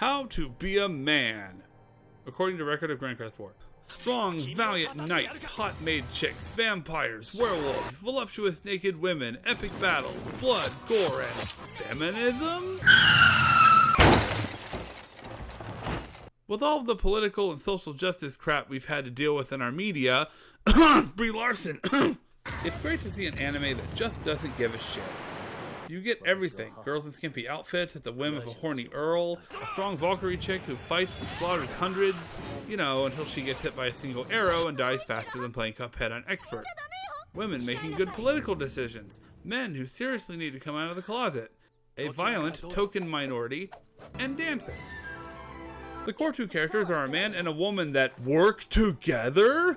How to be a man. According to Record of Grancrest War. Strong, valiant knights, hot maid chicks, vampires, werewolves, voluptuous naked women, epic battles, blood, gore, and feminism? With all of the political and social justice crap we've had to deal with in our media, Brie Larson, it's great to see an anime that just doesn't give a shit. You get everything. Girls in skimpy outfits at the whim of a horny earl, a strong Valkyrie chick who fights and slaughters hundreds, you know, until she gets hit by a single arrow and dies faster than playing Cuphead on Expert. Women making good political decisions. Men who seriously need to come out of the closet. A violent token minority. And dancing. The core two characters are a man and a woman that work together?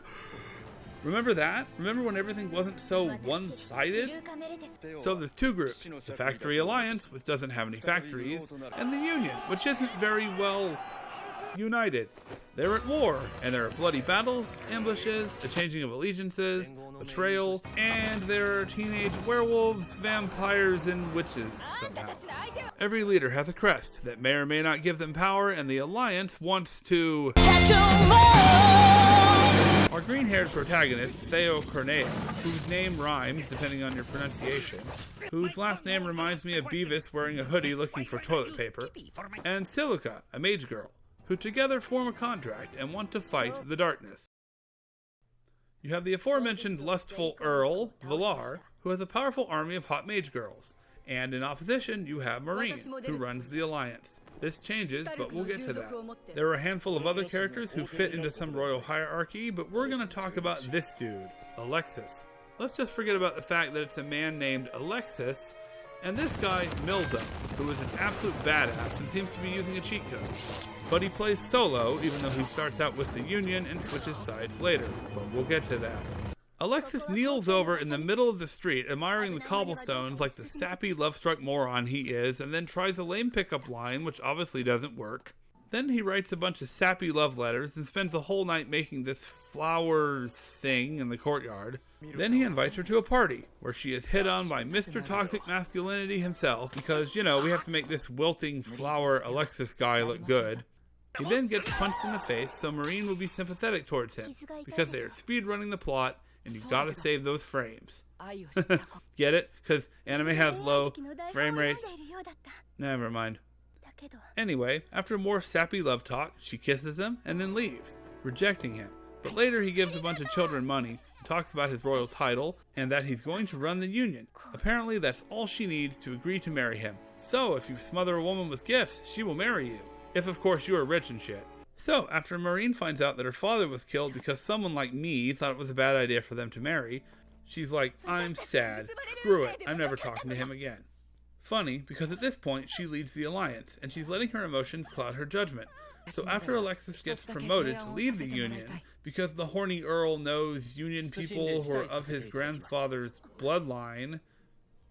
Remember that? Remember when everything wasn't so one-sided? So there's two groups, the Factory Alliance, which doesn't have any factories, and the Union, which isn't very well united. They're at war, and there are bloody battles, ambushes, a changing of allegiances, betrayal, and there are teenage werewolves, vampires, and witches somehow. Every leader has a crest that may or may not give them power, and the Alliance wants to Our green-haired protagonist, Theo Cornea, whose name rhymes depending on your pronunciation, whose last name reminds me of Beavis wearing a hoodie looking for toilet paper, and Silica, a mage girl, who together form a contract and want to fight the darkness. You have the aforementioned lustful Earl, Valar, who has a powerful army of hot mage girls, and in opposition you have Marine, who runs the Alliance. This changes, but we'll get to that. There are a handful of other characters who fit into some royal hierarchy, but we're going to talk about this dude, Alexis. Let's just forget about the fact that it's a man named Alexis, and this guy, Milza, who is an absolute badass and seems to be using a cheat code. But he plays solo, even though he starts out with the Union and switches sides later, but we'll get to that. Alexis kneels over in the middle of the street, admiring the cobblestones like the sappy, love-struck moron he is, and then tries a lame pickup line, which obviously doesn't work. Then he writes a bunch of sappy love letters and spends the whole night making this flower thing in the courtyard. Then he invites her to a party, where she is hit on by Mr. Toxic Masculinity himself, because, you know, we have to make this wilting flower Alexis guy look good. He then gets punched in the face, so Marine will be sympathetic towards him, because they are speedrunning the plot, and you've got to save those frames. Get it? Because anime has low frame rates? Never mind. Anyway, after more sappy love talk, she kisses him and then leaves, rejecting him. But later he gives a bunch of children money, and talks about his royal title, and that he's going to run the Union. Apparently that's all she needs to agree to marry him. So if you smother a woman with gifts, she will marry you. If of course you are rich and shit. So, after Marine finds out that her father was killed because someone like me thought it was a bad idea for them to marry, she's like, I'm sad. Screw it. I'm never talking to him again. Funny, because at this point, she leads the Alliance, and she's letting her emotions cloud her judgment. So after Alexis gets promoted to lead the Union, because the horny Earl knows Union people who are of his grandfather's bloodline,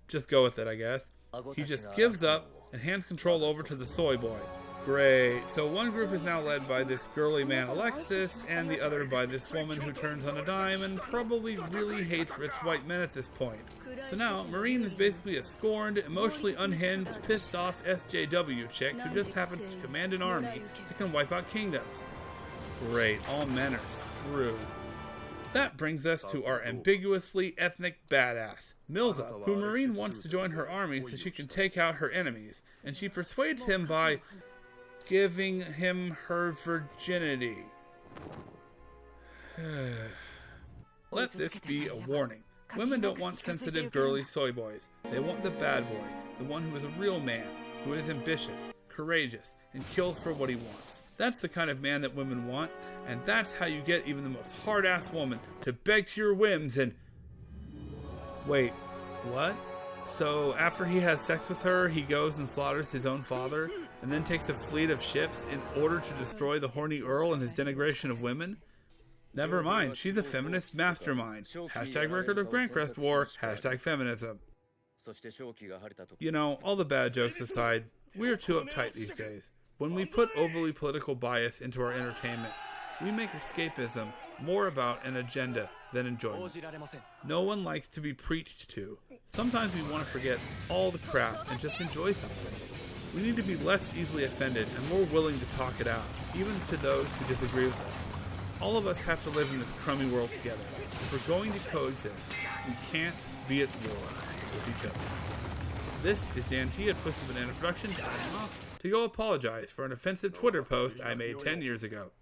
just go with it, I guess, he just gives up and hands control over to the soy boy. Great. So one group is now led by this girly man Alexis, and the other by this woman who turns on a dime and probably really hates rich white men at this point. So now, Marine is basically a scorned, emotionally unhinged, pissed off SJW chick who just happens to command an army that can wipe out kingdoms. Great. All men are screwed. That brings us to our ambiguously ethnic badass, Milza, who Marine wants to join her army so she can take out her enemies, and she persuades him by giving him her virginity. Let this be a warning. Women don't want sensitive girly soy boys. They want the bad boy, the one who is a real man, who is ambitious, courageous, and kills for what he wants. That's the kind of man that women want, and that's how you get even the most hard-ass woman to beg to your whims and... Wait, what? So after he has sex with her, he goes and slaughters his own father, and then takes a fleet of ships in order to destroy the horny Earl and his denigration of women? Never mind, she's a feminist mastermind. Hashtag Record of Grancrest War, hashtag feminism. You know, all the bad jokes aside, we're too uptight these days. When we put overly political bias into our entertainment, we make escapism more about an agenda than enjoyment. No one likes to be preached to. Sometimes we want to forget all the crap and just enjoy something. We need to be less easily offended and more willing to talk it out, even to those who disagree with us. All of us have to live in this crummy world together. If we're going to coexist, we can't be at war with each other. This is Dan T at Twisted Banana Productions signing off to go apologize for an offensive Twitter post I made 10 years ago.